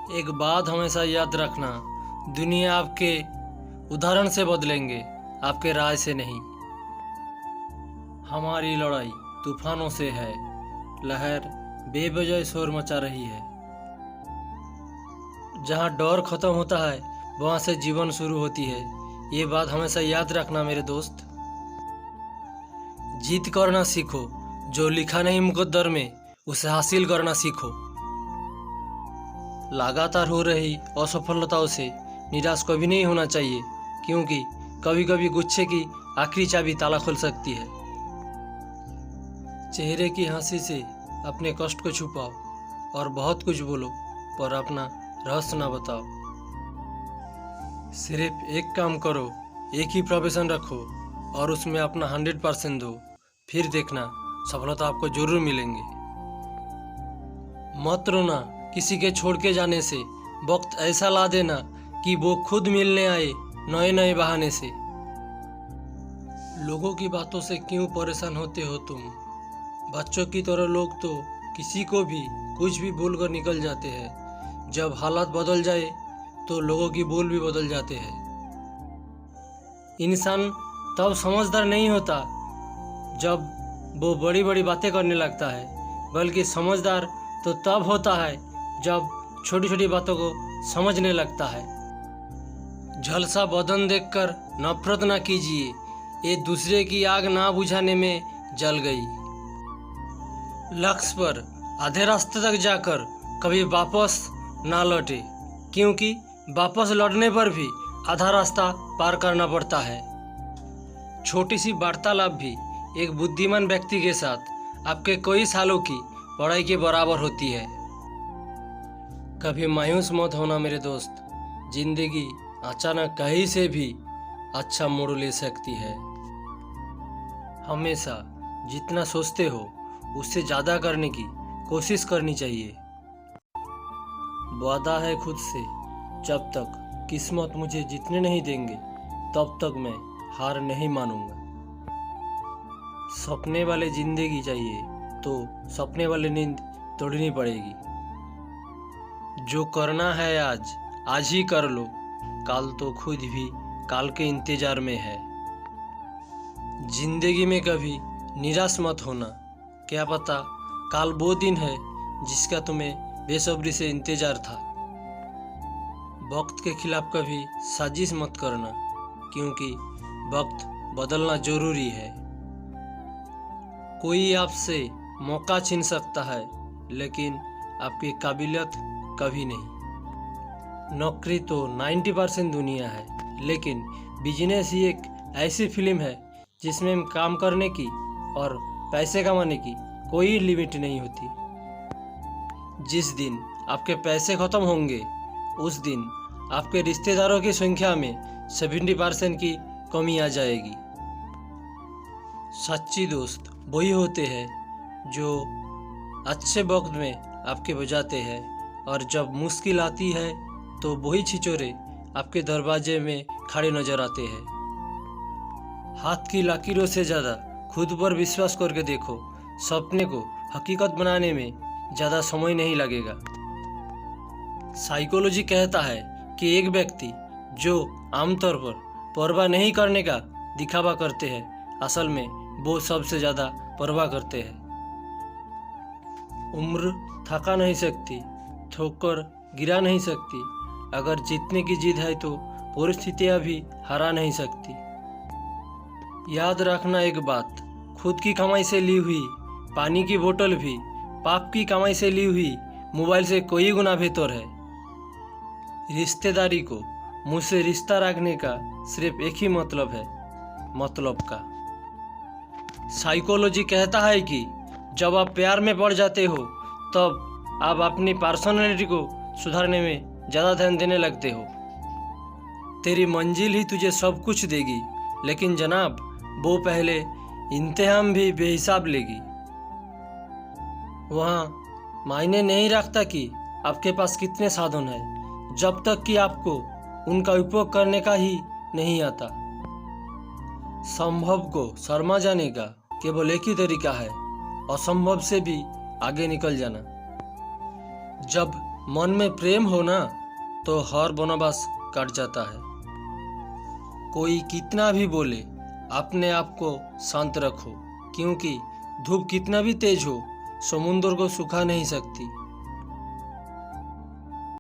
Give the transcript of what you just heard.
एक बात हमेशा याद रखना, दुनिया आपके उदाहरण से बदलेंगे, आपके राय से नहीं। हमारी लड़ाई तूफानों से है, लहर बेवजह शोर मचा रही है। जहाँ डर खत्म होता है वहाँ से जीवन शुरू होती है। ये बात हमेशा याद रखना मेरे दोस्त। जीत करना सीखो, जो लिखा नहीं मुकद्दर में उसे हासिल करना सीखो। लगातार हो रही असफलताओं से निराश कभी नहीं होना चाहिए, क्योंकि कभी कभी गुच्छे की आखिरी चाबी ताला खोल सकती है। चेहरे की हंसी से अपने कष्ट को छुपाओ और बहुत कुछ बोलो, पर अपना रहस्य ना बताओ। सिर्फ एक काम करो, एक ही प्रोफेशन रखो और उसमें अपना 100% दो, फिर देखना सफलता आपको जरूर मिलेंगे। मत रोना किसी के छोड़ के जाने से, वक्त ऐसा ला देना कि वो खुद मिलने आए नए नए बहाने से। लोगों की बातों से क्यों परेशान होते हो तुम? बच्चों की तरह लोग तो किसी को भी कुछ भी बोलकर निकल जाते हैं। जब हालात बदल जाए तो लोगों की बोल भी बदल जाते हैं। इंसान तब समझदार नहीं होता जब वो बड़ी बड़ी बातें करने लगता है, बल्कि समझदार तो तब होता है जब छोटी छोटी बातों को समझने लगता है। झलसा बदन देखकर नफरत ना कीजिए, ये दूसरे की आग ना बुझाने में जल गई। लक्ष्य पर आधे रास्ते तक जाकर कभी वापस ना लौटे, क्योंकि वापस लौटने पर भी आधा रास्ता पार करना पड़ता है। छोटी सी वार्तालाप भी एक बुद्धिमान व्यक्ति के साथ आपके कई सालों की पढ़ाई के बराबर होती है। कभी मायूस मत होना मेरे दोस्त, जिंदगी अचानक कहीं से भी अच्छा मोड़ ले सकती है। हमेशा जितना सोचते हो उससे ज़्यादा करने की कोशिश करनी चाहिए। वादा है खुद से, जब तक किस्मत मुझे जीतने नहीं देंगे तब तक मैं हार नहीं मानूंगा। सपने वाले जिंदगी चाहिए तो सपने वाली नींद तोड़नी पड़ेगी। जो करना है आज ही कर लो, काल तो खुद भी काल के इंतजार में है। जिंदगी में कभी निराश मत होना, क्या पता काल वो दिन है जिसका तुम्हें बेसब्री से इंतजार था। वक्त के खिलाफ कभी साजिश मत करना, क्योंकि वक्त बदलना जरूरी है। कोई आपसे मौका छीन सकता है, लेकिन आपकी काबिलियत कभी नहीं। नौकरी तो 90% दुनिया है, लेकिन बिजनेस ही एक ऐसी फिल्म है जिसमें हम काम करने की और पैसे कमाने की कोई लिमिट नहीं होती। जिस दिन आपके पैसे खत्म होंगे उस दिन आपके रिश्तेदारों की संख्या में 70% की कमी आ जाएगी। सच्ची दोस्त वही होते हैं जो अच्छे वक्त में आपके बजाते हैं, और जब मुश्किल आती है तो वही छिचोरे आपके दरवाजे में खड़े नजर आते हैं। हाथ की लकीरों से ज़्यादा खुद पर विश्वास करके देखो, सपने को हकीकत बनाने में ज़्यादा समय नहीं लगेगा। साइकोलॉजी कहता है कि एक व्यक्ति जो आमतौर पर परवाह नहीं करने का दिखावा करते हैं, असल में वो सबसे ज़्यादा परवाह करते हैं। उम्र थका नहीं सकती, ठोकर गिरा नहीं सकती, अगर जीतने की जिद है तो परिस्थितियाँ भी हरा नहीं सकती। याद रखना एक बात, खुद की कमाई से ली हुई पानी की बोतल भी पाप की कमाई से ली हुई मोबाइल से कोई गुना बेहतर है। रिश्तेदारी को मुझसे रिश्ता रखने का सिर्फ एक ही मतलब है, मतलब का। साइकोलॉजी कहता है कि जब आप प्यार में पड़ जाते हो तब आप अपनी पर्सनालिटी को सुधारने में ज़्यादा ध्यान देने लगते हो। तेरी मंजिल ही तुझे सब कुछ देगी, लेकिन जनाब वो पहले इंतजाम भी बेहिसाब लेगी। वहाँ मायने नहीं रखता कि आपके पास कितने साधन हैं, जब तक कि आपको उनका उपयोग करने का ही नहीं आता। संभव को शर्मा जाने का केवल एक ही तरीका है, असंभव से भी आगे निकल जाना। जब मन में प्रेम हो ना तो हर वनवास कट जाता है। कोई कितना भी बोले, अपने आप को शांत रखो, क्योंकि धूप कितना भी तेज हो समुद्र को सुखा नहीं सकती।